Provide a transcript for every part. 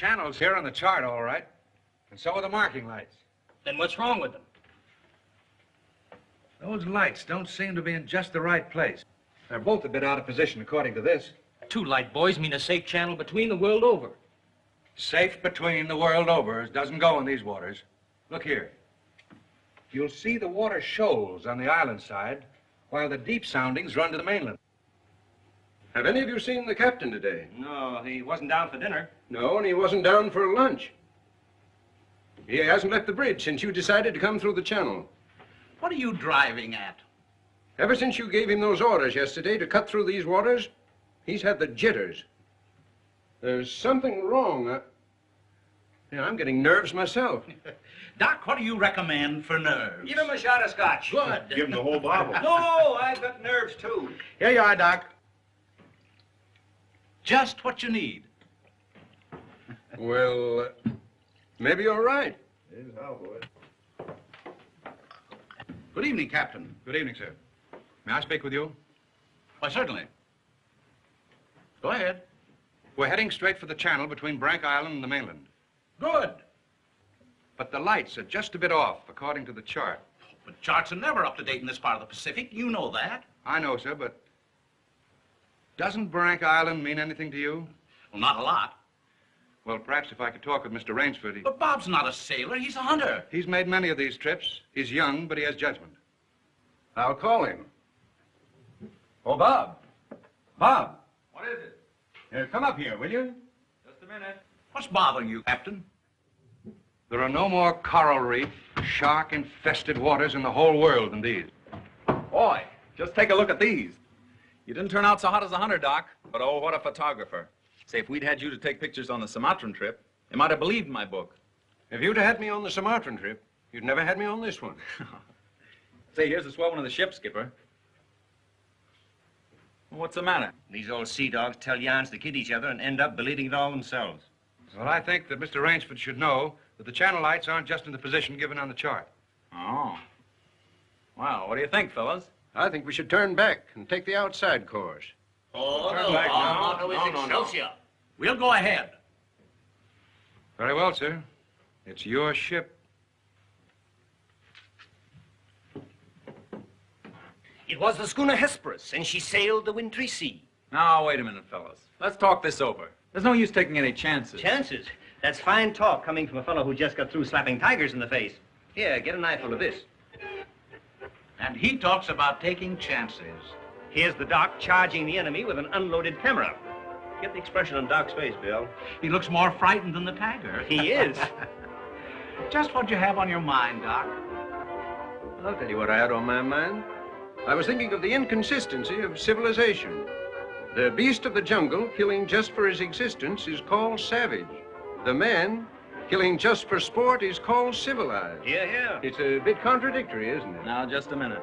channel's here on the chart, all right. And so are the marking lights. Then what's wrong with them? Those lights don't seem to be in just the right place. They're both a bit out of position, according to this. 2 light buoys mean a safe channel between the world over. Safe between the world over doesn't go in these waters. Look here. You'll see the water shoals on the island side, while the deep soundings run to the mainland. Have any of you seen the captain today? No, he wasn't down for dinner. No, and he wasn't down for lunch. He hasn't left the bridge since you decided to come through the channel. What are you driving at? Ever since you gave him those orders yesterday to cut through these waters, he's had the jitters. There's something wrong. Yeah, I'm getting nerves myself. Doc, what do you recommend for nerves? Give him a shot of scotch. Good. Give him the whole bottle. No, I've got nerves, too. Here you are, Doc. Just what you need. Well, maybe you're right. Good evening, Captain. Good evening, sir. May I speak with you? Why, certainly. Go ahead. We're heading straight for the channel between Brank Island and the mainland. Good. But the lights are just a bit off, according to the chart. But charts are never up to date in this part of the Pacific. You know that. I know, sir, but doesn't Brank Island mean anything to you? Well, not a lot. Well, perhaps if I could talk with Mr. Rainsford. But Bob's not a sailor. He's a hunter. He's made many of these trips. He's young, but he has judgment. I'll call him. Oh, Bob. Bob. What is it? Come up here, will you? Just a minute. What's bothering you, Captain? There are no more coral reef, shark-infested waters in the whole world than these. Boy, just take a look at these. You didn't turn out so hot as a hunter, Doc, but oh, what a photographer. Say, if we'd had you to take pictures on the Sumatran trip, they might have believed my book. If you'd had me on the Sumatran trip, you'd never had me on this one. Say, here's the swell one of the ship, Skipper. Well, what's the matter? These old sea dogs tell yarns to kid each other and end up believing it all themselves. Well, I think that Mr. Rainsford should know that the channel lights aren't just in the position given on the chart. Oh. Well, what do you think, fellas? I think we should turn back and take the outside course. Oh, Turn back now. motto is Excelsior. We'll go ahead. Very well, sir. It's your ship. It was the schooner Hesperus, and she sailed the wintry sea. Now, wait a minute, fellas. Let's talk this over. There's no use taking any chances. Chances? That's fine talk coming from a fellow who just got through slapping tigers in the face. Here, get a knifeful of this. And he talks about taking chances. Here's the Doc charging the enemy with an unloaded camera. Get the expression on Doc's face, Bill. He looks more frightened than the tiger. He is. Just what you have on your mind, Doc. I'll tell you what I had on my mind. I was thinking of the inconsistency of civilization. The beast of the jungle, killing just for his existence, is called savage. The man, killing just for sport, is called civilized. Yeah. It's a bit contradictory, isn't it? Now, just a minute.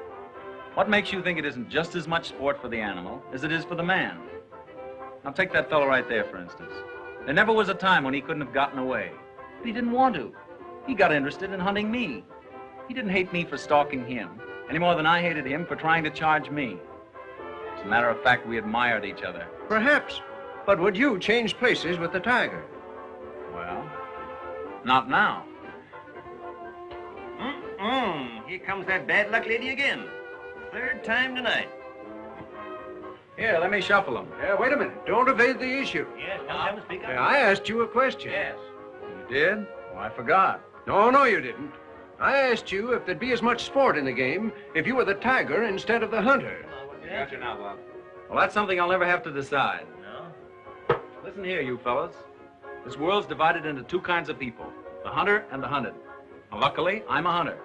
What makes you think it isn't just as much sport for the animal as it is for the man? Now, take that fellow right there, for instance. There never was a time when he couldn't have gotten away. But he didn't want to. He got interested in hunting me. He didn't hate me for stalking him, any more than I hated him for trying to charge me. As a matter of fact, we admired each other. Perhaps. But would you change places with the tiger? Well, not now. Here comes that bad luck lady again. Third time tonight. Here, let me shuffle them. Wait a minute. Don't evade the issue. Yes, come, speak up. I asked you a question. Yes. You did? Oh, I forgot. No, you didn't. I asked you if there'd be as much sport in the game if you were the tiger instead of the hunter. Got you now, Bob. Well, that's something I'll never have to decide. No? Listen here, you fellas. This world's divided into 2 kinds of people, the hunter and the hunted. Now, luckily, I'm a hunter.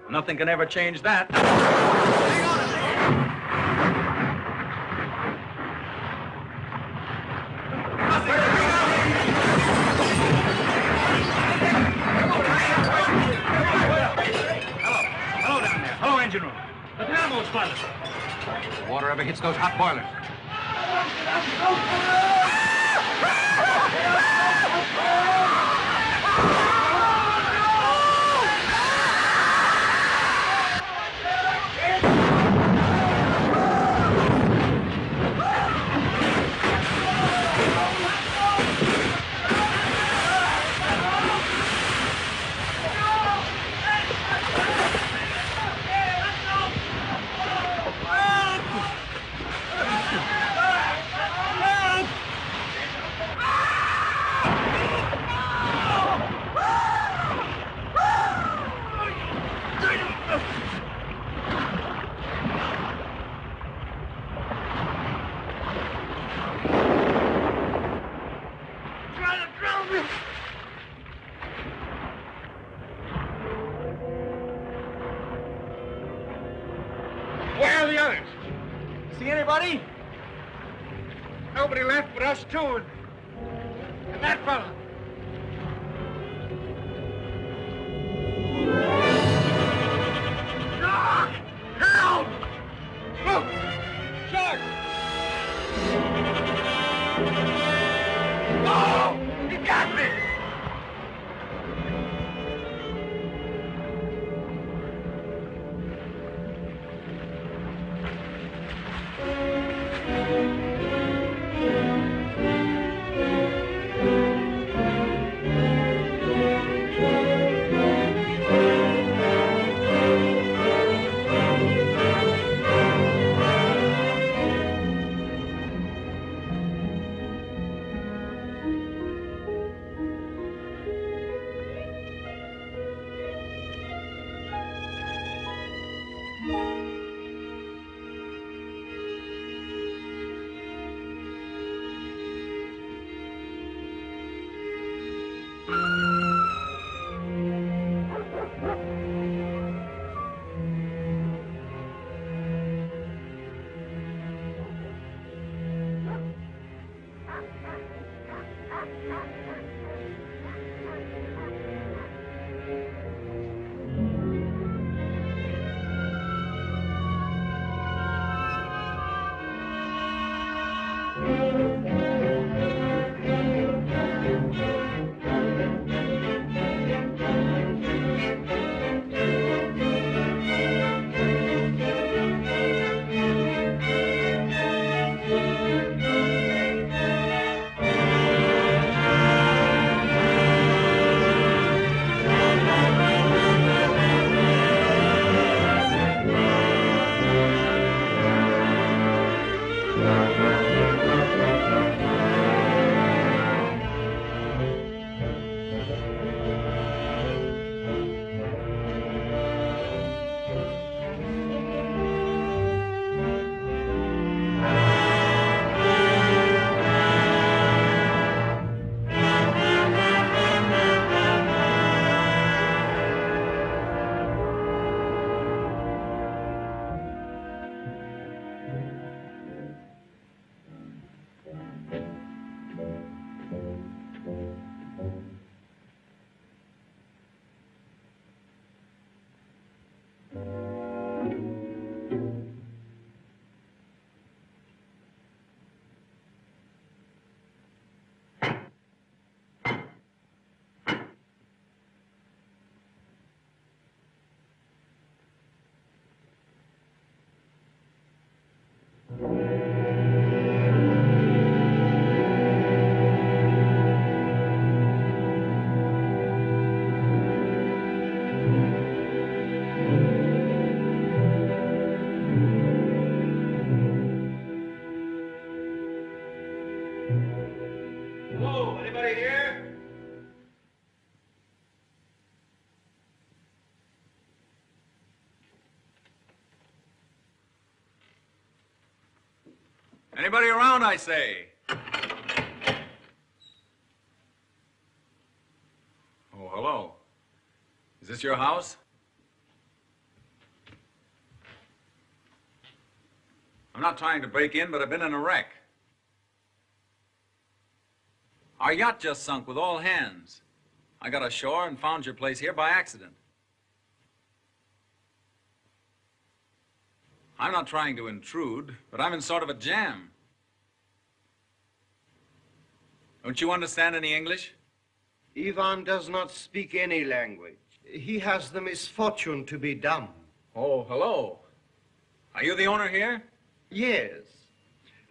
Nothing can ever change that. Hang on a minute. Hello down there. Hello, engine room. The dynamo's flooded. The water ever hits those hot boilers. others? See anybody? Nobody left but us two and that fellow. Shark! Help! Look! Shark! Oh! He got me! Hello, anybody here? Anybody around, I say? Oh, hello. Is this your house? I'm not trying to break in, but I've been in a wreck. Our yacht just sunk with all hands. I got ashore and found your place here by accident. I'm not trying to intrude, but I'm in sort of a jam. Don't you understand any English? Ivan does not speak any language. He has the misfortune to be dumb. Oh, hello. Are you the owner here? Yes.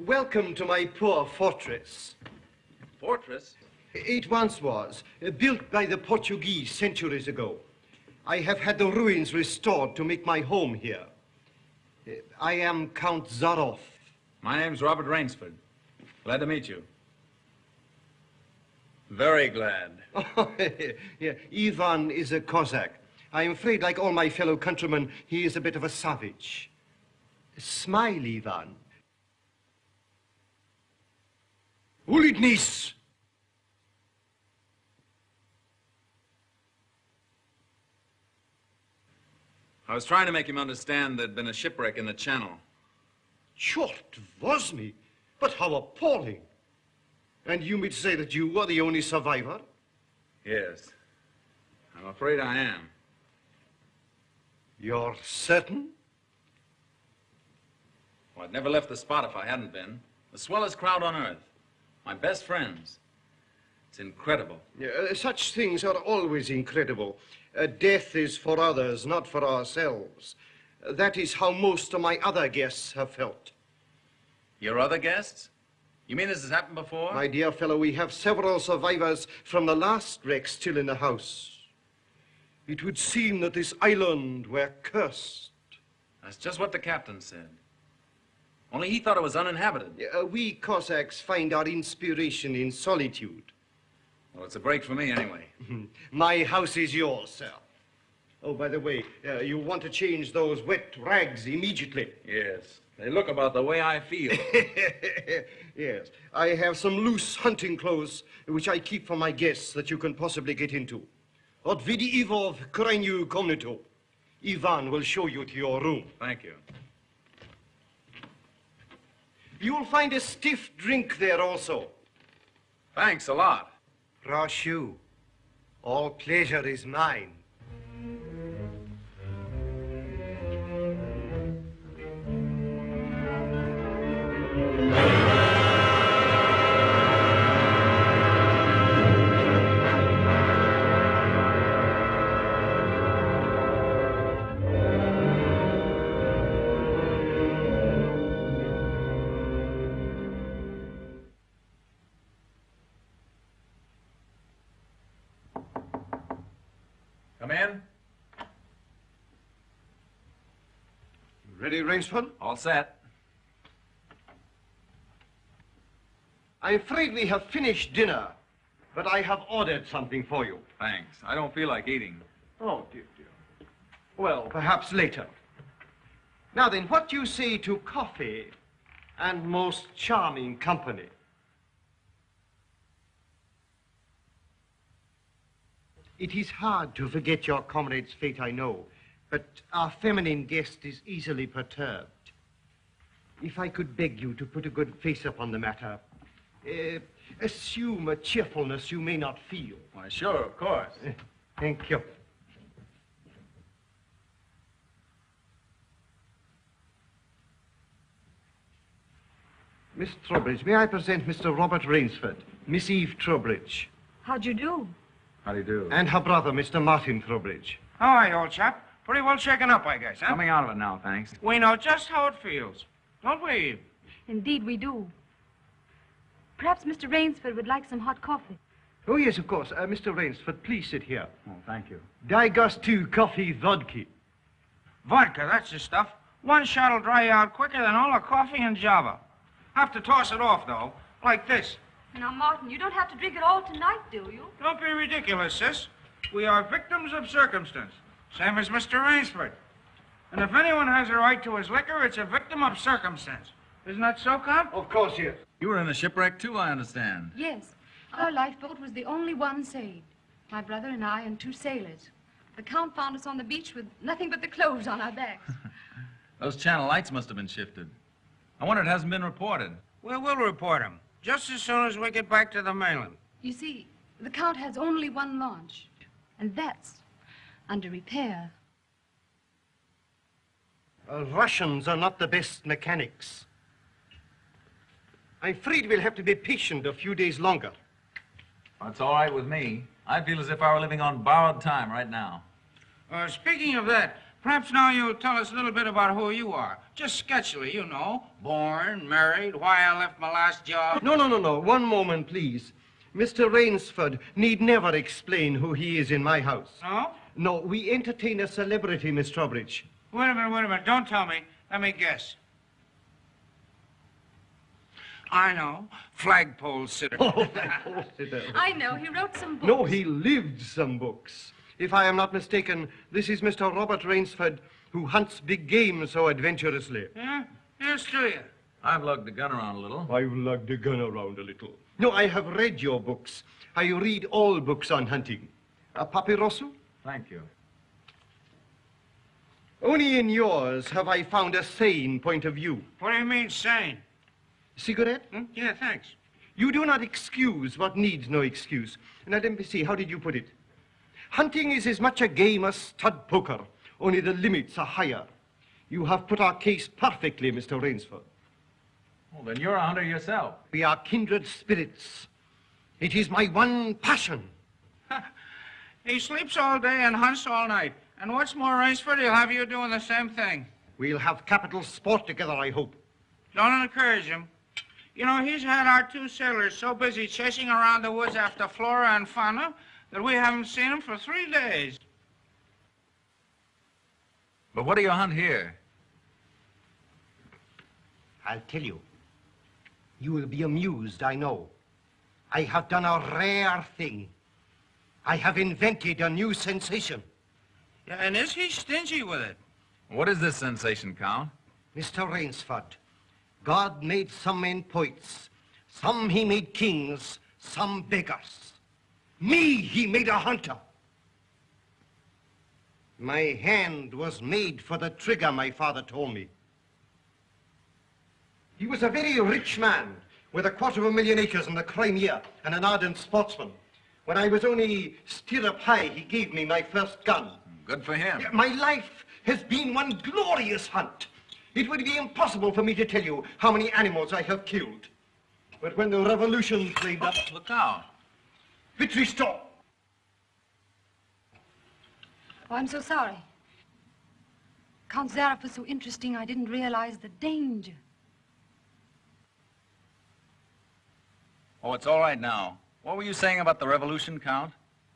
Welcome to my poor fortress. Fortress? It once was, built by the Portuguese centuries ago. I have had the ruins restored to make my home here. I am Count Zaroff. My name's Robert Rainsford. Glad to meet you. Very glad. Yeah, Ivan is a Cossack. I'm afraid, like all my fellow countrymen, he is a bit of a savage. Smile, Ivan. Ulitnis! I was trying to make him understand there'd been a shipwreck in the channel. Short was me, but how appalling. And you mean to say that you were the only survivor? Yes. I'm afraid I am. You're certain? Well, I'd never left the spot if I hadn't been. The swellest crowd on earth. My best friends. It's incredible. Such things are always incredible. Death is for others, not for ourselves. That is how most of my other guests have felt. Your other guests? You mean this has happened before? My dear fellow, we have several survivors from the last wreck still in the house. It would seem that this island were cursed. That's just what the captain said. Only he thought it was uninhabited. We Cossacks find our inspiration in solitude. Well, it's a break for me anyway. My house is yours, sir. Oh, by the way, you want to change those wet rags immediately. Yes. They look about the way I feel. Yes. I have some loose hunting clothes which I keep for my guests that you can possibly get into. Od vidi Ivo v krajnju komnatu. Ivan will show you to your room. Thank you. You'll find a stiff drink there also. Thanks a lot. Rashu, all pleasure is mine. Come in. Ready, Rainsford? All set. I'm afraid we have finished dinner, but I have ordered something for you. Thanks. I don't feel like eating. Oh, dear, dear. Well, perhaps later. Now then, what do you say to coffee and most charming company? It is hard to forget your comrade's fate, I know, but our feminine guest is easily perturbed. If I could beg you to put a good face upon the matter, assume a cheerfulness you may not feel. Why, sure, of course. Thank you. Miss Trowbridge, may I present Mr. Robert Rainsford, Miss Eve Trowbridge, How'd you do? How do you do? and her brother, Mr. Martin Trowbridge. All right, old chap. Pretty well shaken up, I guess, huh? Coming out of it now, thanks. We know just how it feels. Don't we? Indeed, we do. Perhaps Mr. Rainsford would like some hot coffee. Oh, yes, of course. Mr. Rainsford, please sit here. Oh, thank you. Daj gostu coffee vodka. Vodka, that's the stuff. One shot'll dry you out quicker than all the coffee in Java. Have to toss it off, though, like this. Now, Martin, you don't have to drink it all tonight, do you? Don't be ridiculous, sis. We are victims of circumstance, same as Mr. Rainsford. And if anyone has a right to his liquor, it's a victim of circumstance. Isn't that so, Count? Of course, yes. You were in the shipwreck, too, I understand. Yes. Our lifeboat was the only one saved. My brother and I and two sailors. The Count found us on the beach with nothing but the clothes on our backs. Those channel lights must have been shifted. I wonder it hasn't been reported. Well, we'll report him, just as soon as we get back to the mainland. You see, the Count has only one launch, and that's under repair. Russians are not the best mechanics. I'm afraid we'll have to be patient a few days longer. That's all right with me. I feel as if I were living on borrowed time right now. Speaking of that, perhaps now you'll tell us a little bit about who you are. Just sketchily, you know. Born, married, why I left my last job. No. One moment, please. Mr. Rainsford need never explain who he is in my house. No? No, we entertain a celebrity, Miss Trowbridge. Wait a minute. Don't tell me. Let me guess. I know. Flagpole sitter. Oh, flagpole sitter. I know. He wrote some books. No, he lived some books. If I am not mistaken, this is Mr. Robert Rainsford, who hunts big game so adventurously. Yeah? Here's to you. I've lugged the gun around a little. I've lugged the gun around a little. No, I have read your books. I read all books on hunting. Papirosu? Thank you. Only in yours have I found a sane point of view. What do you mean, sane? Cigarette? Yeah, thanks. You do not excuse what needs no excuse. Now, let me see, how did you put it? Hunting is as much a game as stud poker, only the limits are higher. You have put our case perfectly, Mr. Rainsford. Well, then you're a hunter yourself. We are kindred spirits. It is my one passion. He sleeps all day and hunts all night. And what's more, Rainsford, he'll have you doing the same thing. We'll have capital sport together, I hope. Don't encourage him. You know, he's had our 2 sailors so busy chasing around the woods after flora and fauna that we haven't seen him for 3 days. But what do you hunt here? I'll tell you. You will be amused, I know. I have done a rare thing. I have invented a new sensation. Yeah, and is he stingy with it? What is this sensation, Count? Mr. Rainsford, God made some men poets. Some he made kings, some beggars. Me he made a hunter. My hand was made for the trigger, my father told me. He was a very rich man with 250,000 acres in the Crimea and an ardent sportsman. When I was only stirrup high, he gave me my first gun. Good for him. My life has been one glorious hunt. It would be impossible for me to tell you how many animals I have killed. But when the revolution flamed up... Look out. Victory stop! Oh, I'm so sorry. Count Zaroff was so interesting, I didn't realize the danger. Oh, it's all right now. What were you saying about the revolution, Count?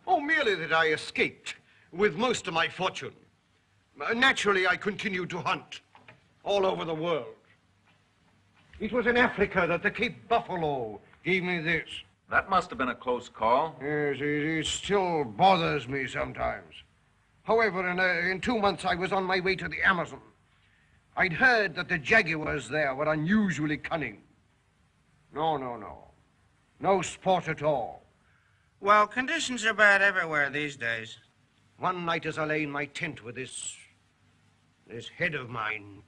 Oh, merely that I escaped with most of my fortune. Naturally, I continued to hunt all over the world. It was in Africa that the Cape Buffalo gave me this. That must have been a close call. Yes, it still bothers me sometimes. However, in 2 months, I was on my way to the Amazon. I'd heard that the jaguars there were unusually cunning. No. No sport at all. Well, conditions are bad everywhere these days. One night as I lay in my tent with this head of mine,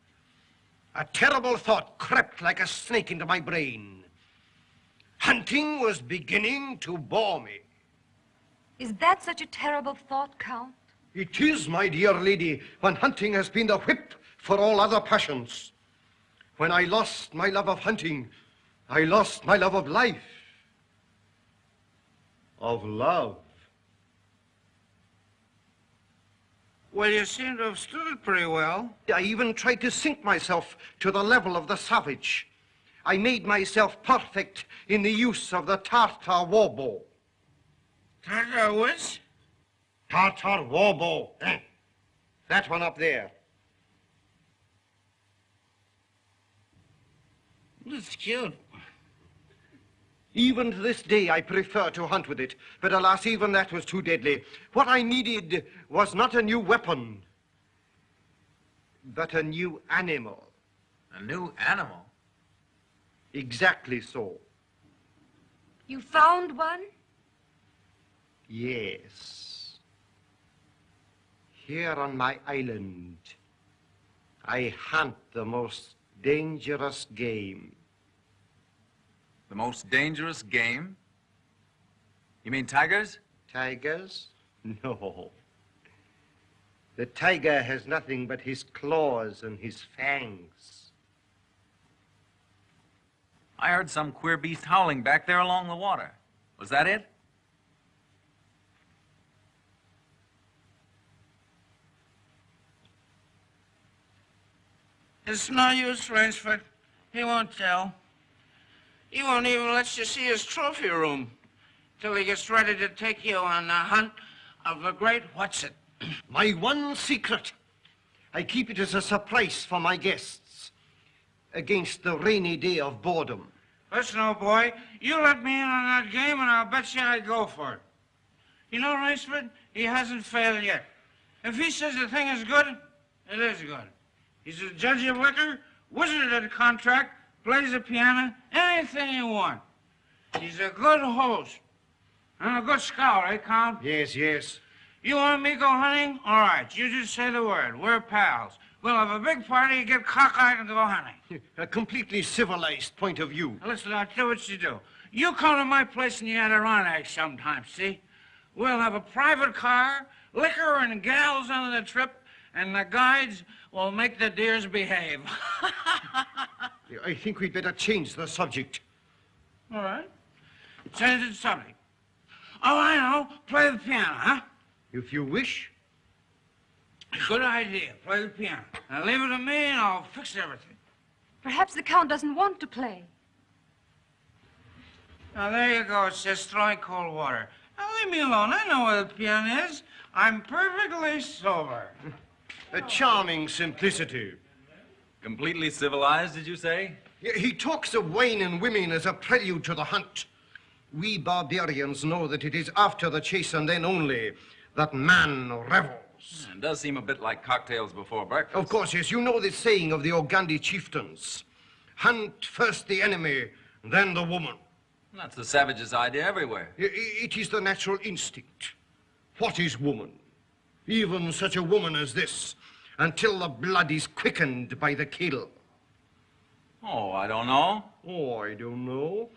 a terrible thought crept like a snake into my brain. Hunting was beginning to bore me. Is that such a terrible thought, Count? It is, my dear lady, when hunting has been the whip for all other passions. When I lost my love of hunting, I lost my love of life. Of love. Well, you seem to have stood it pretty well. I even tried to sink myself to the level of the savage. I made myself perfect in the use of the Tartar war bow. Tartar which? Tartar war bow. That one up there. That's cute. Even to this day, I prefer to hunt with it. But alas, even that was too deadly. What I needed was not a new weapon, but a new animal. A new animal? Exactly so. You found one? Yes. Here on my island, I hunt the most dangerous game. The most dangerous game? You mean tigers? Tigers? No. The tiger has nothing but his claws and his fangs. I heard some queer beast howling back there along the water. Was that it? It's no use, Rainsford. He won't tell. He won't even let you see his trophy room till he gets ready to take you on the hunt of the great what's-it. My one secret. I keep it as a surprise for my guests against the rainy day of boredom. Listen, old boy, you let me in on that game and I'll bet you I'd go for it. You know, Rainsford, he hasn't failed yet. If he says the thing is good, it is good. He's a judge of liquor, wizard at a contract, plays the piano, anything you want. He's a good host. And a good scout, eh, Count? Yes. You want me to go hunting? All right, you just say the word. We're pals. We'll have a big party, get cockeyed, and go hunting. A completely civilized point of view. Now, listen, I'll tell you what you do. You come to my place in the Adirondacks sometime, see? We'll have a private car, liquor and gals on the trip, and the guides will make the deers behave. I think we'd better change the subject. All right. Change the subject. Oh, I know. Play the piano, huh? If you wish. Good idea. Play the piano. Now leave it to me and I'll fix everything. Perhaps the Count doesn't want to play. Now there you go. It's just throwing cold water. Now leave me alone. I know where the piano is. I'm perfectly sober. A charming simplicity. Completely civilized, did you say? He talks of wine and women as a prelude to the hunt. We barbarians know that it is after the chase and then only that man revels. It does seem a bit like cocktails before breakfast. Of course, yes. You know the saying of the Ogandi chieftains. Hunt first the enemy, then the woman. That's the savage's idea everywhere. It is the natural instinct. What is woman? Even such a woman as this, until the blood is quickened by the kill. Oh, I don't know. Oh, I don't know.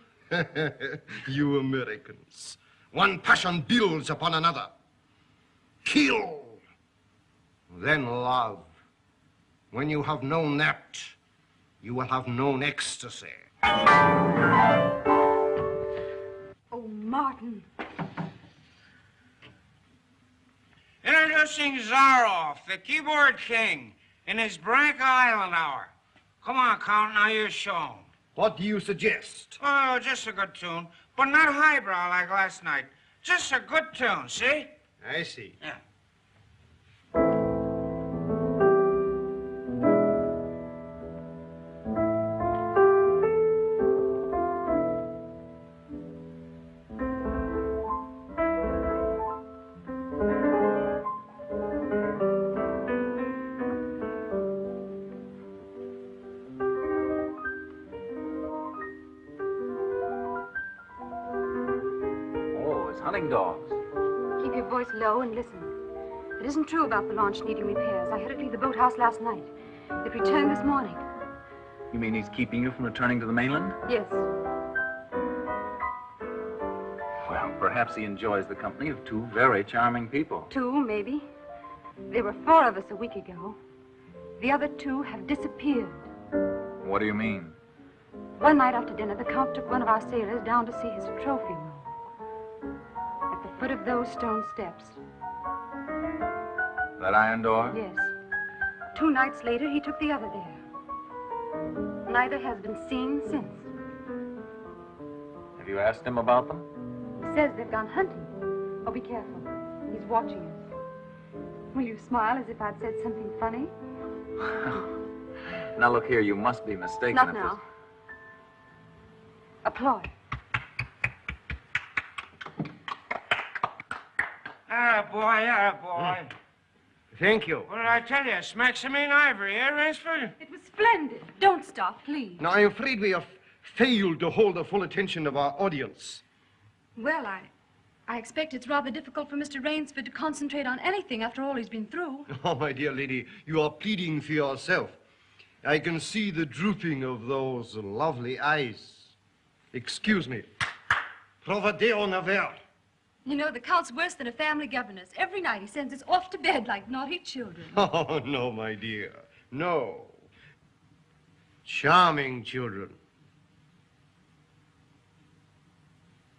You Americans. One passion builds upon another. Kill, then love. When you have known that, you will have known ecstasy. Oh, Martin. Introducing Zaroff, the keyboard king, in his Branca Island hour. Come on, Count, now you show 'em. What do you suggest? Oh, just a good tune, but not highbrow like last night. Just a good tune, see? I see. Yeah. Hunting dogs. Keep your voice low and listen. It isn't true about the launch needing repairs. I had it leave the boathouse last night. It returned this morning. You mean he's keeping you from returning to the mainland? Yes. Well, perhaps he enjoys the company of two very charming people. Two, maybe. There were 4 of us a week ago. The other 2 have disappeared. What do you mean? One night after dinner, the Count took one of our sailors down to see his trophy room. At the foot of those stone steps. That iron door? Yes. 2 nights later, he took the other there. Neither has been seen since. Have you asked him about them? He says they've gone hunting. Oh, be careful. He's watching us. Will you smile as if I'd said something funny? Now, look here, you must be mistaken. Not now. Applaud. Attaboy. Thank you. What did I tell you? Smack some in ivory, eh, Rainsford? It was splendid. Don't stop, please. Now, I'm afraid we have failed to hold the full attention of our audience. Well, I expect it's rather difficult for Mr. Rainsford to concentrate on anything after all he's been through. Oh, my dear lady, you are pleading for yourself. I can see the drooping of those lovely eyes. Excuse me. Provadeo naver. You know, the Count's worse than a family governess. Every night he sends us off to bed like naughty children. Oh, no, my dear. No. Charming children.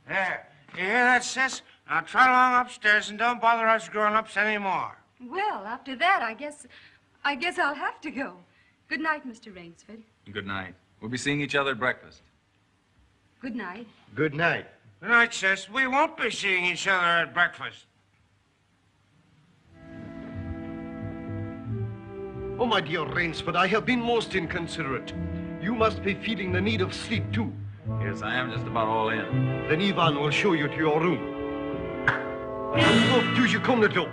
There. You hear that, sis? Now trot along upstairs and don't bother us grown-ups anymore. Well, after that, I guess I'll have to go. Good night, Mr. Rainsford. Good night. We'll be seeing each other at breakfast. Good night. Good night. Good night, sis. We won't be seeing each other at breakfast. Oh, my dear Rainsford, I have been most inconsiderate. You must be feeling the need of sleep, too. Yes, I am just about all in. Then Ivan will show you to your room. Oh, do you come to door?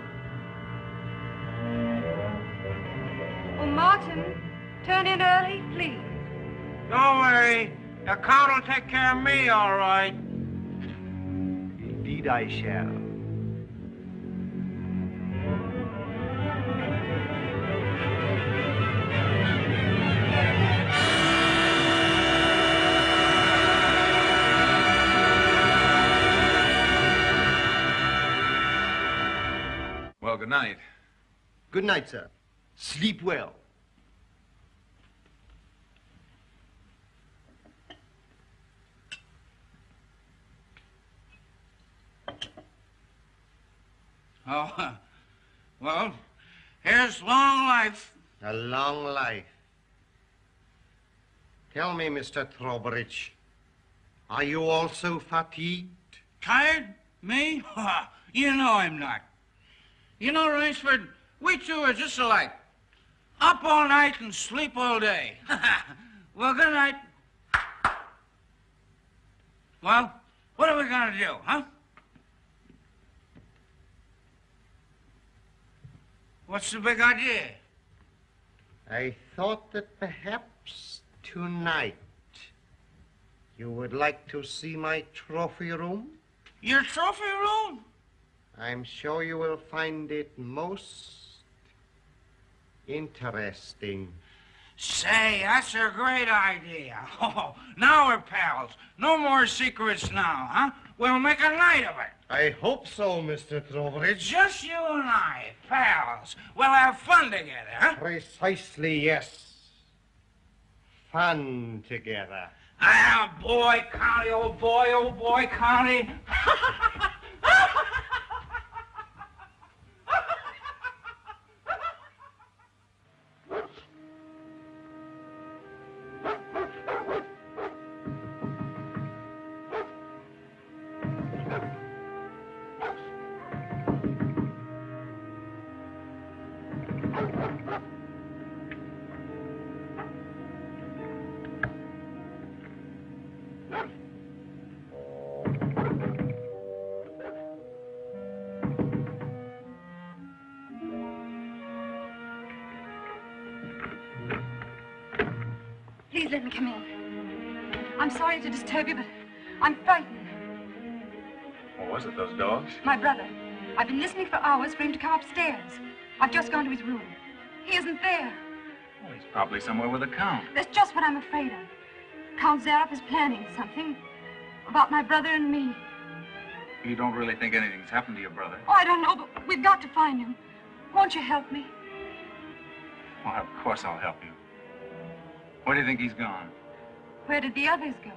Oh, Martin, turn in early, please. Don't worry. The Count will take care of me, all right. Indeed I shall. night. Good night, sir. Sleep well. Oh, well, here's long life. A long life. Tell me, Mr. Trowbridge, are you also fatigued? Tired? Me? You know I'm not. You know, Rainsford, we two are just alike. Up all night and sleep all day. Well, good night. Well, what are we gonna do, huh? What's the big idea? I thought that perhaps tonight you would like to see my trophy room. Your trophy room? I'm sure you will find it most interesting. Say, that's a great idea. Oh, now we're pals. No more secrets now, huh? We'll make a night of it. I hope so, Mr. Trowbridge. Just you and I, pals. We'll have fun together, huh? Precisely, yes. Fun together. Ah, boy, County, oh boy, County. Please let me come in. I'm sorry to disturb you, but I'm frightened. What was it, those dogs? My brother. I've been listening for hours for him to come upstairs. I've just gone to his room. He isn't there. Well, he's probably somewhere with the Count. That's just what I'm afraid of. Count Zaroff is planning something about my brother and me. You don't really think anything's happened to your brother? Oh, I don't know, but we've got to find him. Won't you help me? Well, of course I'll help you. Where do you think he's gone? Where did the others go?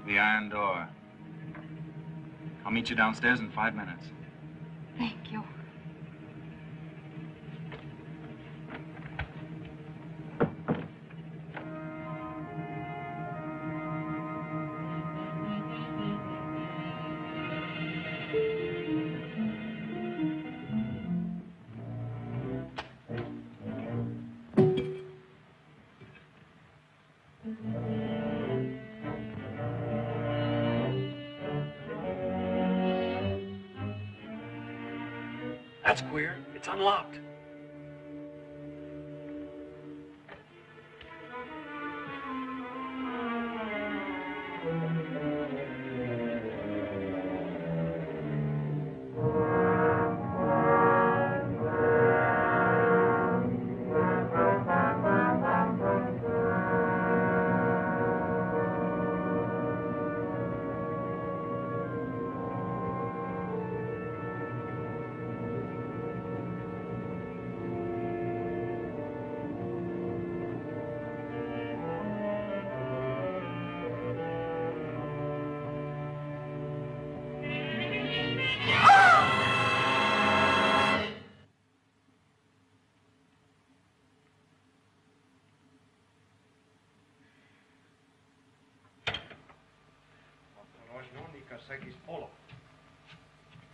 The iron door. I'll meet you downstairs in 5 minutes. Thank you. That's queer. It's unlocked.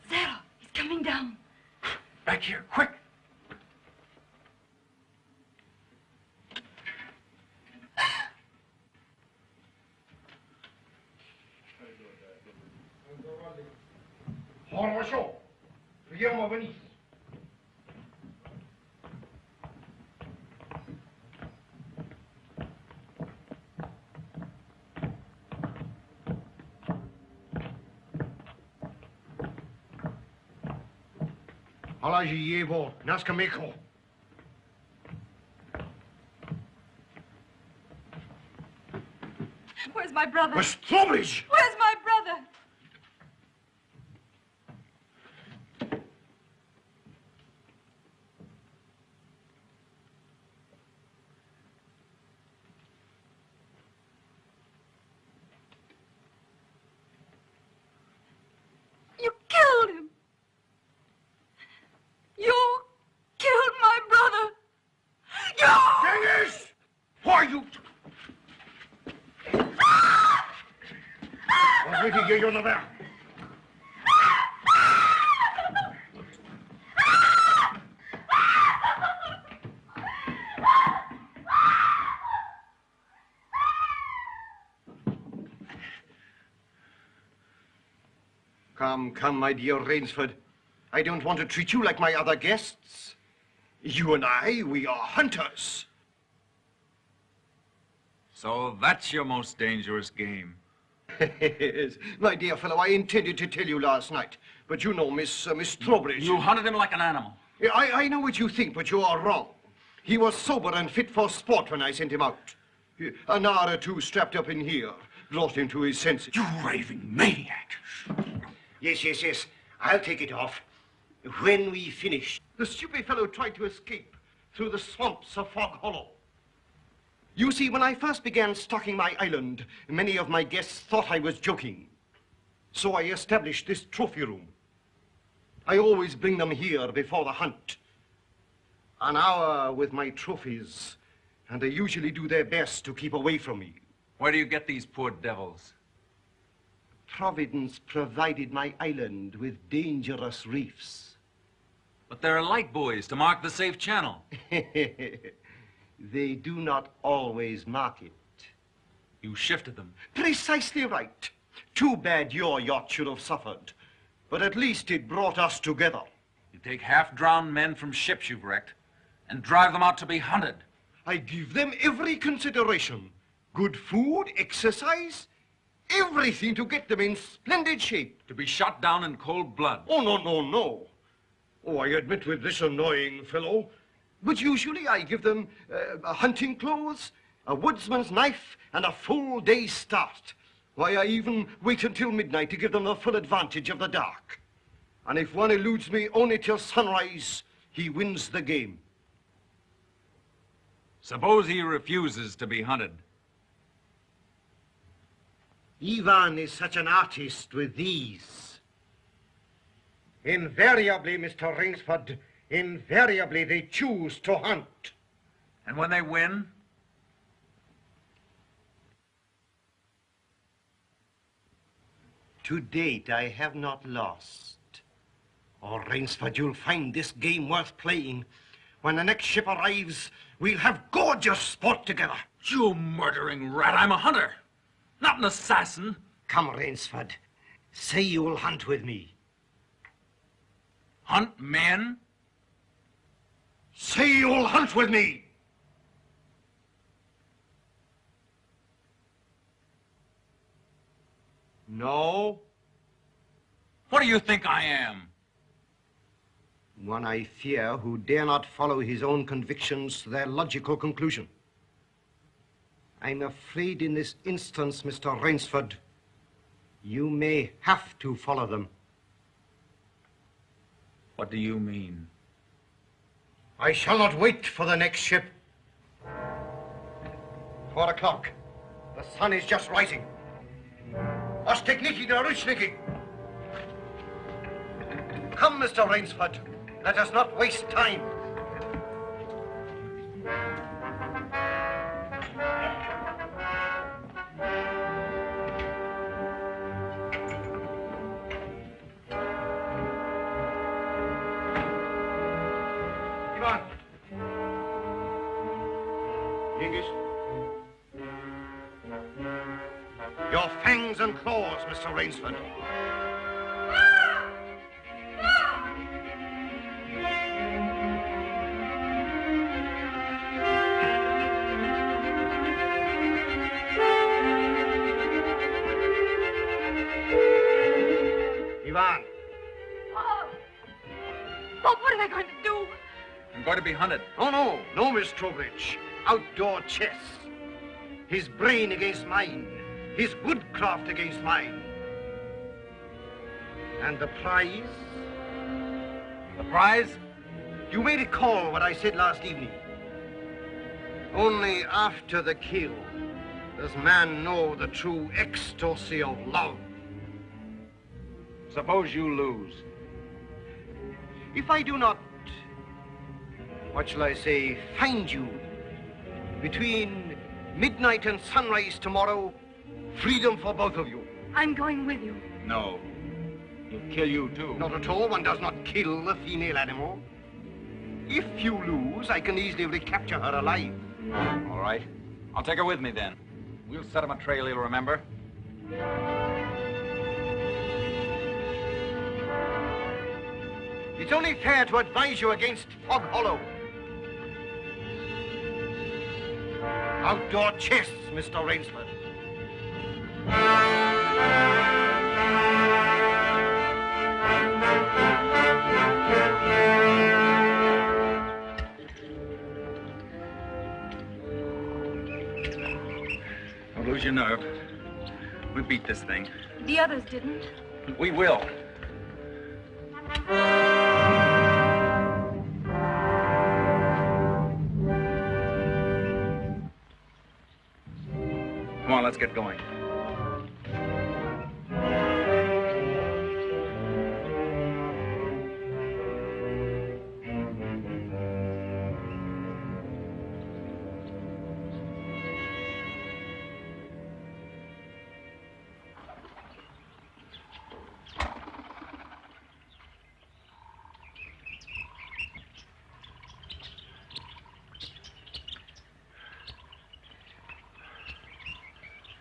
Zaroff, he's coming down. Back here, quick. Хорошо. Прямо вниз. Положи его на скамейку. Where's my brother? Trowbridge! Where's my brother? fatigué, y'en avait un. Come, my dear Rainsford. I don't want to treat you like my other guests. You and I, we are hunters. So that's your most dangerous game. Yes, my dear fellow, I intended to tell you last night, but you know, Miss Trowbridge. You hunted him like an animal. I know what you think, but you are wrong. He was sober and fit for sport when I sent him out. An hour or two strapped up in here brought him to his senses. You raving maniac. Yes. I'll take it off when we finish. The stupid fellow tried to escape through the swamps of Fog Hollow. You see, when I first began stocking my island, many of my guests thought I was joking. So I established this trophy room. I always bring them here before the hunt. An hour with my trophies, and they usually do their best to keep away from me. Where do you get these poor devils? Providence provided my island with dangerous reefs. But there are light buoys to mark the safe channel. They do not always mark it. You shifted them. Precisely right. Too bad your yacht should have suffered. But at least it brought us together. You take half-drowned men from ships you've wrecked and drive them out to be hunted. I give them every consideration. Good food, exercise, everything to get them in splendid shape. To be shot down in cold blood. Oh, no. Oh, I admit with this annoying fellow. But usually I give them hunting clothes, a woodsman's knife, and a full day's start. Why, I even wait until midnight to give them the full advantage of the dark. And if one eludes me only till sunrise, he wins the game. Suppose he refuses to be hunted. Ivan is such an artist with these. Invariably, Mr. Rainsford, invariably they choose to hunt. And when they win? To date, I have not lost. Oh, Rainsford, you'll find this game worth playing. When the next ship arrives, we'll have gorgeous sport together. You murdering rat, I'm a hunter, not an assassin. Come, Rainsford, say you will hunt with me. Hunt men? Say you'll hunt with me! No? What do you think I am? One, I fear, who dare not follow his own convictions to their logical conclusion. I'm afraid in this instance, Mr. Rainsford, you may have to follow them. What do you mean? I shall not wait for the next ship. 4 o'clock. The sun is just rising. Ostekniki der Rutschniki. Come, Mr. Rainsford. Let us not waste time. Ivan. Dingus. Your fangs and claws, Mr. Rainsford. Ivan. Oh, Bob, what are they going to do? I'm going to be hunted. Oh, no, Miss Trowbridge. Outdoor chess. His brain against mine. His woodcraft against mine. And the prize? The prize? You may recall what I said last evening. Only after the kill does man know the true ecstasy of love. Suppose you lose. If I do not, what shall I say, find you, between midnight and sunrise tomorrow, freedom for both of you. I'm going with you. No. He'll kill you, too. Not at all. One does not kill a female animal. If you lose, I can easily recapture her alive. All right. I'll take her with me, then. We'll set him a trail he'll remember. It's only fair to advise you against Fog Hollow. Outdoor chests, Mr. Rainsford. Don't lose your nerve. We beat this thing. The others didn't. We will. Come on, let's get going.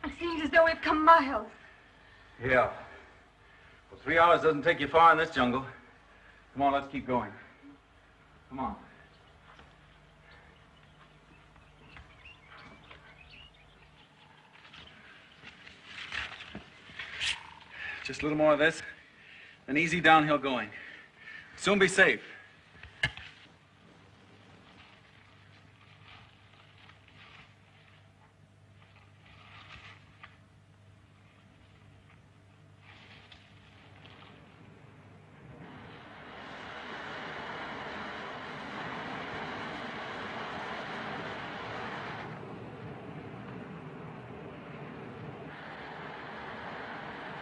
It seems as though we've come miles. Yeah. Well, 3 hours doesn't take you far in this jungle. Come on, let's keep going. Come on. Just a little more of this, then easy downhill going. Soon be safe.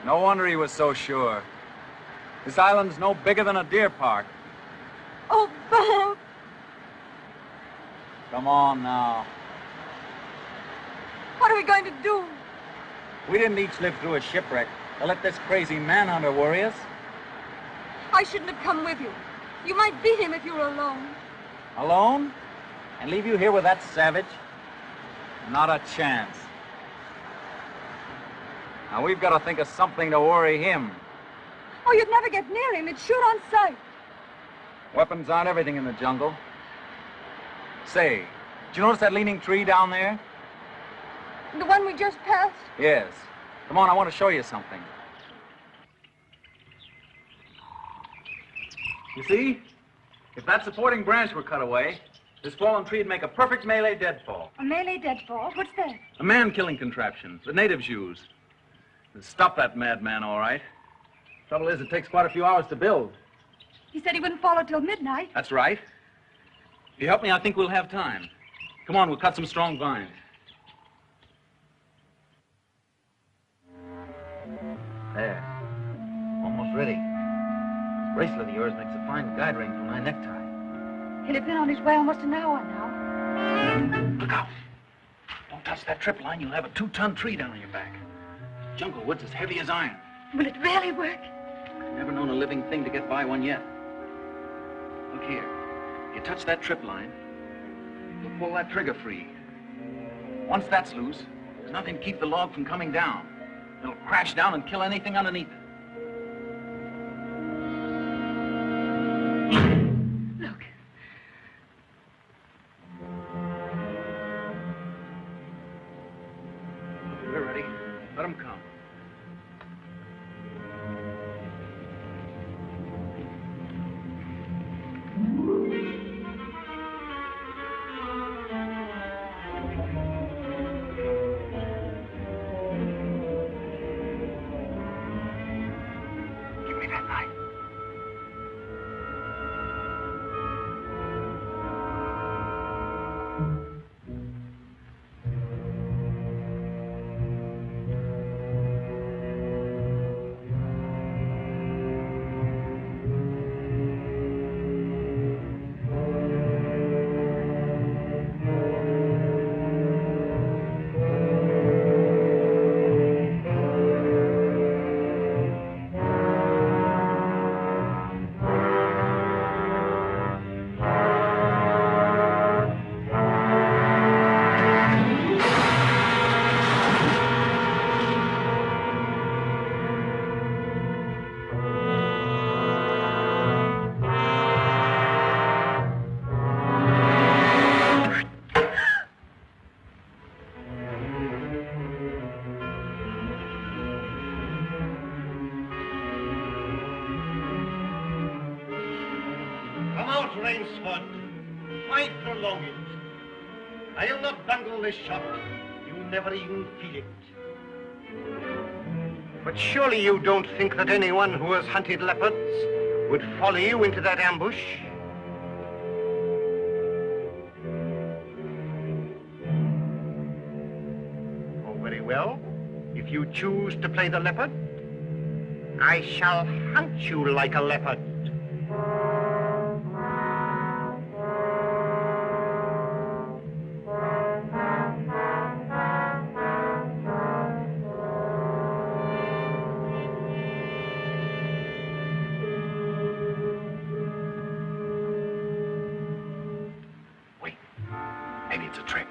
No wonder he was so sure. This island's no bigger than a deer park. Oh, Bob! Come on now. What are we going to do? We didn't each live through a shipwreck to let this crazy manhunter worry us. I shouldn't have come with you. You might beat him if you were alone. Alone? And leave you here with that savage? Not a chance. Now, we've got to think of something to worry him. Oh, you'd never get near him. He'd shoot on sight. Weapons aren't everything in the jungle. Say, did you notice that leaning tree down there? The one we just passed? Yes. Come on, I want to show you something. You see? If that supporting branch were cut away, this fallen tree'd make a perfect Malay deadfall. A Malay deadfall? What's that? A man-killing contraption the natives use. It'll stop that madman, all right. Trouble is, it takes quite a few hours to build. He said he wouldn't follow till midnight. That's right. If you help me, I think we'll have time. Come on, we'll cut some strong vines. There. Almost ready. This bracelet of yours makes a fine guide ring for my necktie. He'll have been on his way almost an hour now. Look out. Don't touch that trip line. You'll have a 2-ton tree down on your back. Jungle wood's as heavy as iron. Will it really work? I've never known a living thing to get by one yet. Look here. You touch that trip line, you'll pull that trigger free. Once that's loose, there's nothing to keep the log from coming down. It'll crash down and kill anything underneath it. Look. We're ready. Let them come. Give me that knife. I'll not bungle this shot. You'll never even feel it. But surely you don't think that anyone who has hunted leopards would follow you into that ambush? Oh, very well. If you choose to play the leopard, I shall hunt you like a leopard. Maybe it's a trick.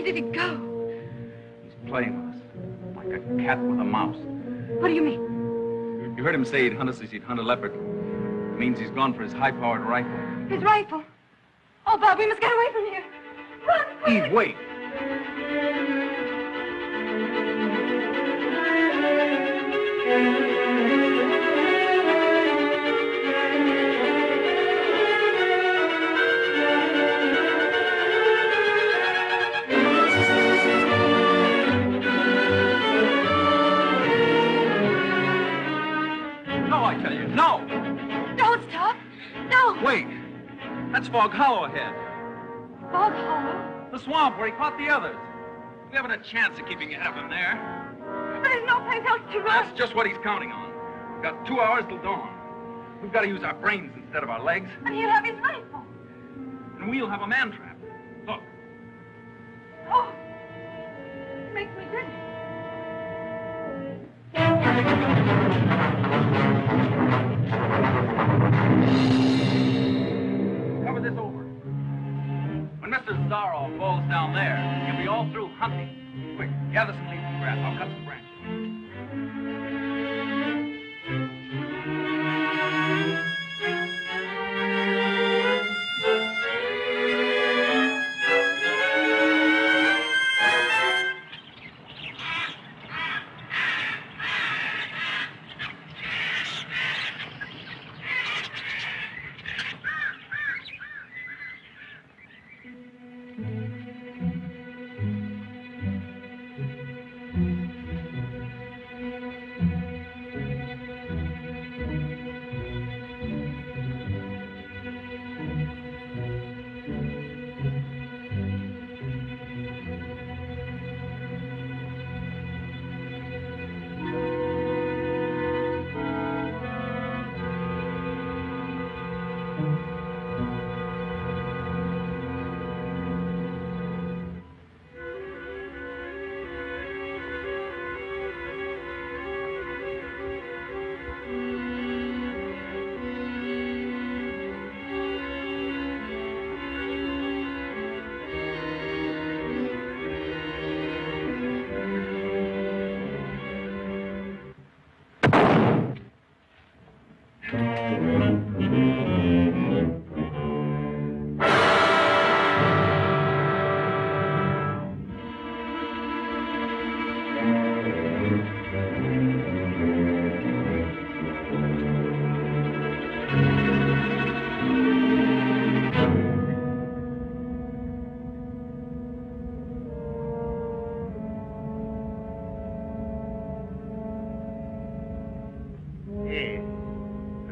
Where did he go? He's playing with us, like a cat with a mouse. What do you mean? You heard him say he'd hunt us as he'd hunt a leopard. It means he's gone for his high-powered rifle. His rifle. Oh, Bob, we must get away from here. Run, quick! Eve, wait! No, I tell you, no! Don't stop. No. Wait! That's Fog Hollow ahead. Fog Hollow? The swamp where he caught the others. We haven't a chance of keeping ahead of him there. There's no place else to run. That's just what he's counting on. We've got 2 hours till dawn. We've got to use our brains instead of our legs. And he'll have his rifle. And we'll have a man trap. Look. Oh. Makes me dizzy. Cover this over. When Mr. Zaroff falls down there, he'll be all through hunting. Quick, gather some leaves and grass. I'll cut some branches.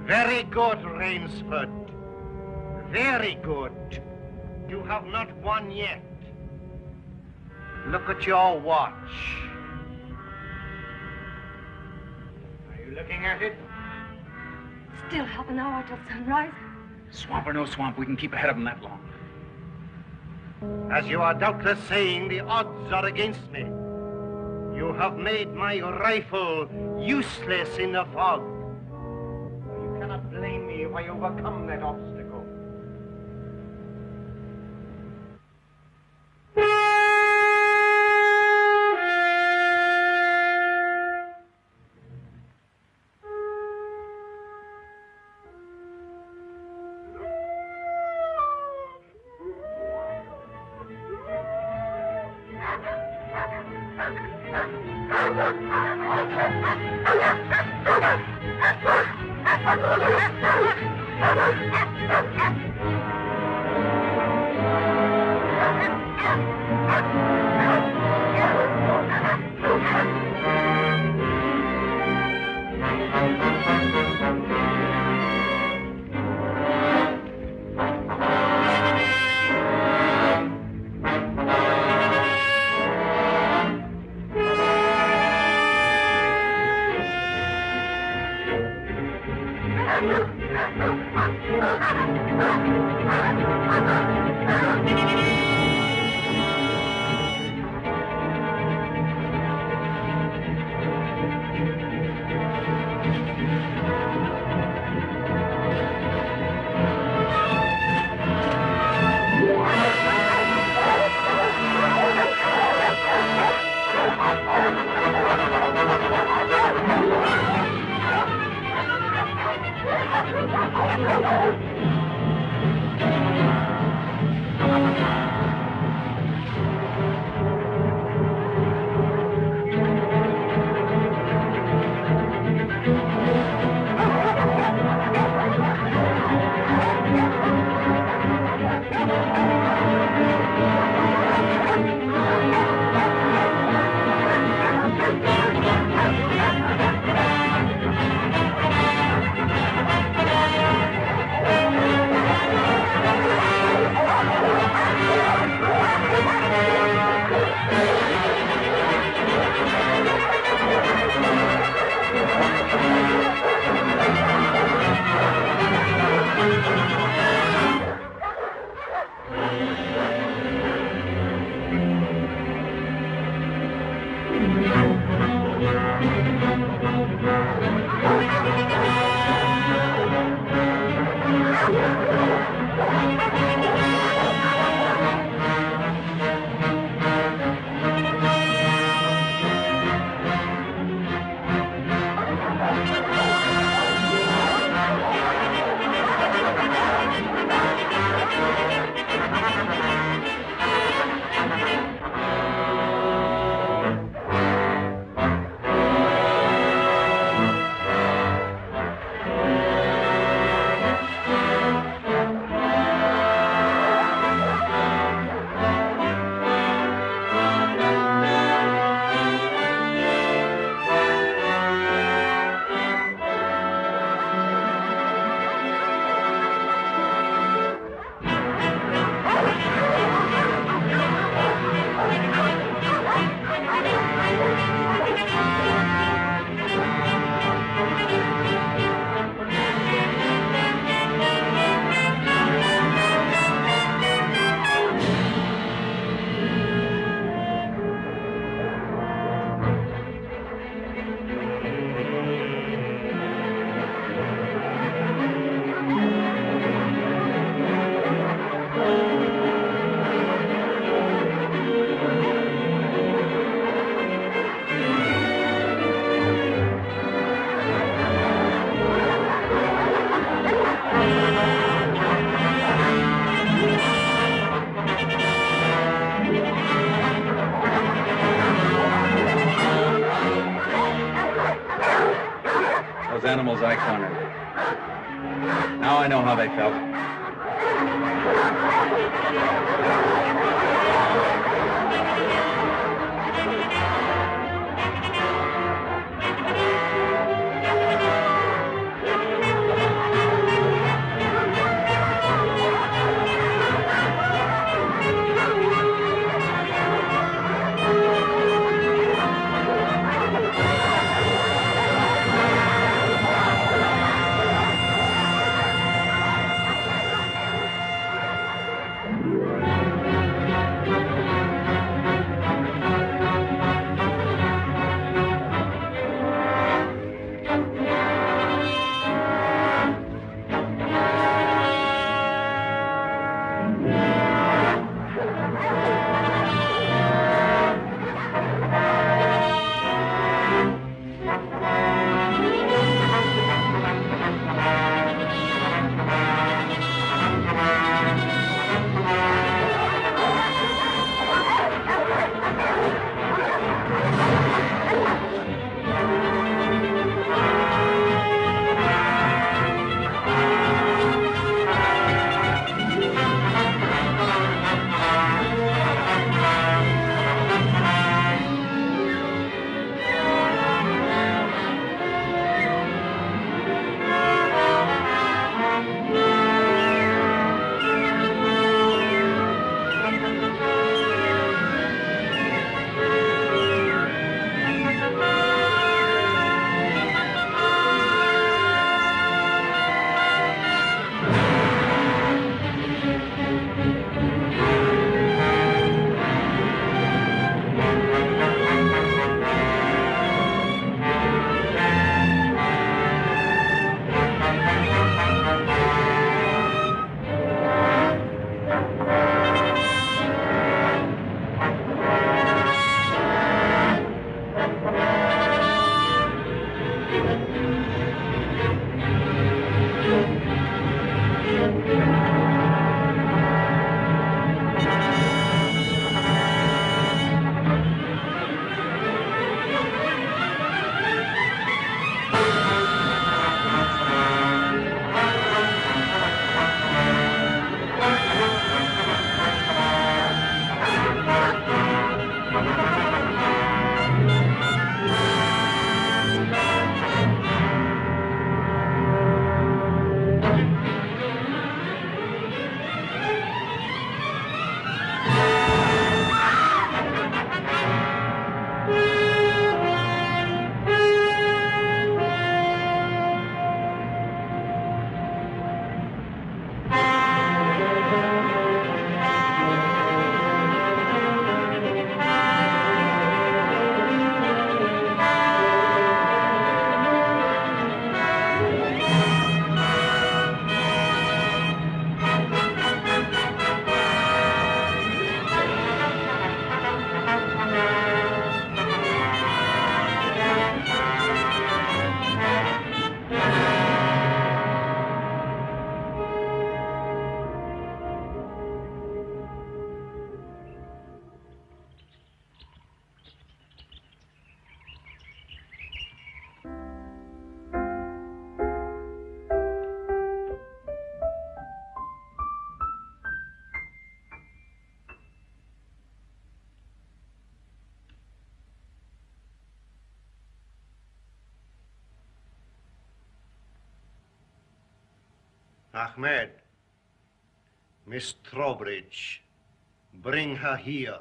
Very good, Rainsford. Very good. You have not won yet. Look at your watch. Are you looking at it? Still half an hour till sunrise. Swamp or no swamp, we can keep ahead of him that long. As you are doubtless saying, the odds are against me. You have made my rifle useless in the fog. You cannot blame if I overcome that obstacle. Those animals I cornered. Now I know how they felt. Ahmed, Miss Trowbridge, bring her here.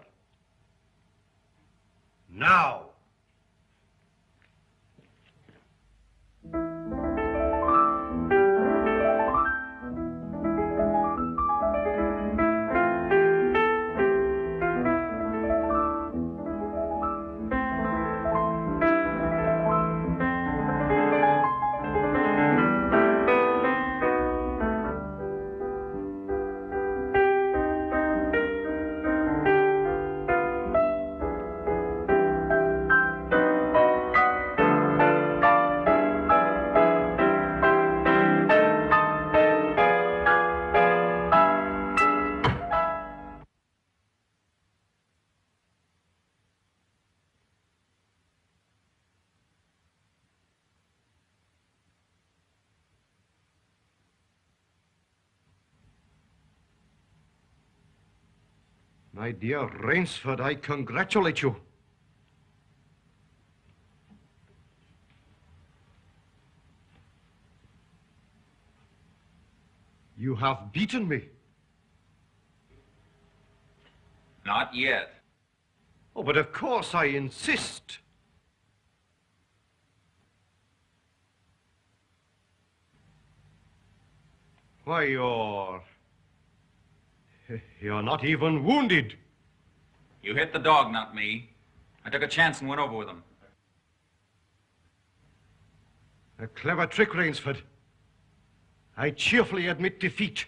Now! My dear Rainsford, I congratulate you. You have beaten me. Not yet. Oh, but of course I insist. Why, you're not even wounded. You hit the dog, not me. I took a chance and went over with him. A clever trick, Rainsford. I cheerfully admit defeat.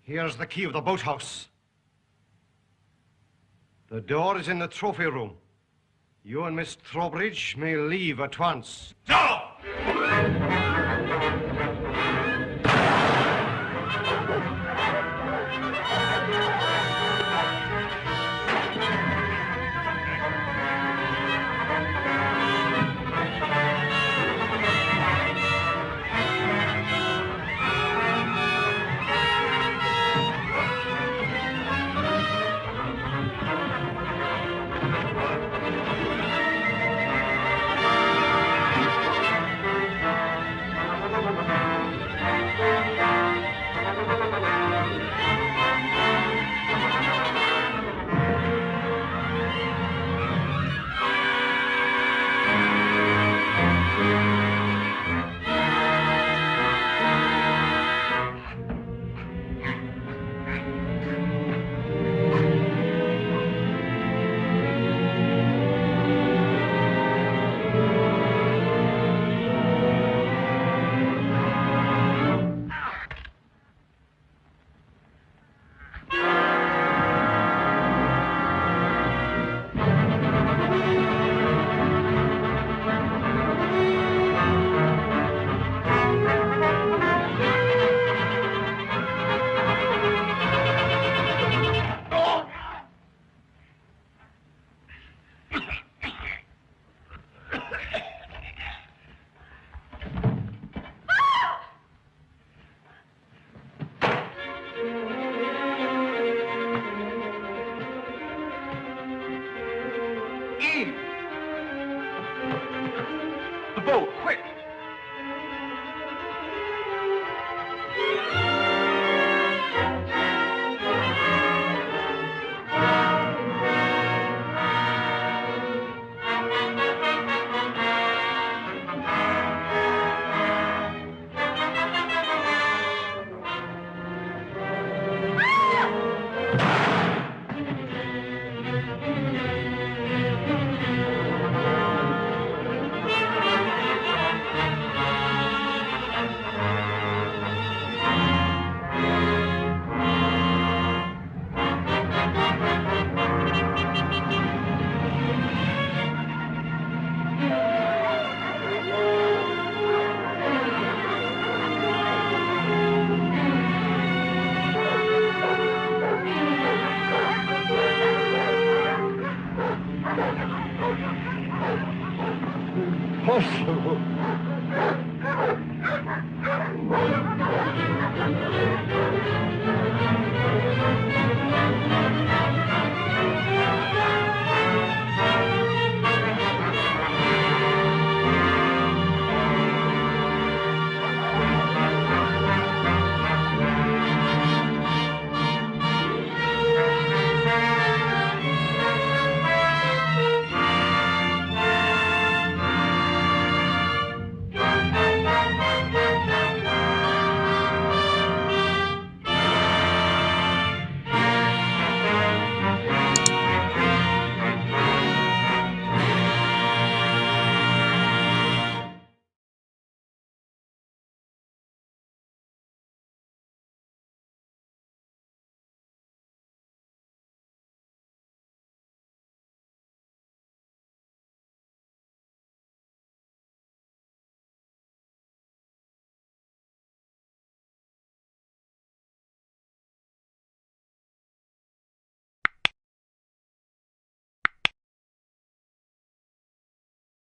Here's the key of the boathouse. The door is in the trophy room. You and Miss Trowbridge may leave at once. No!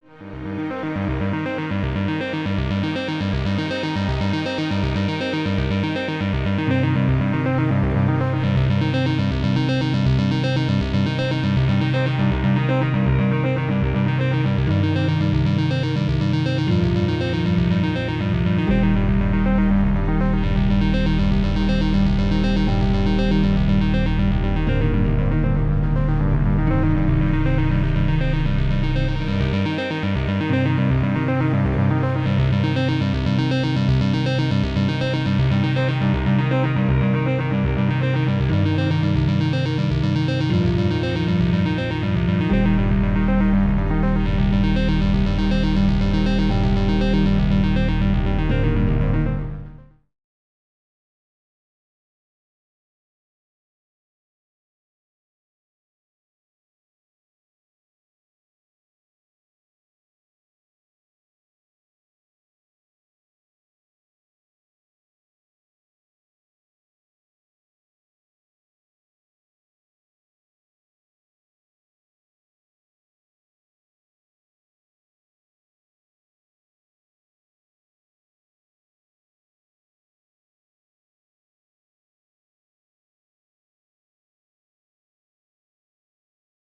you.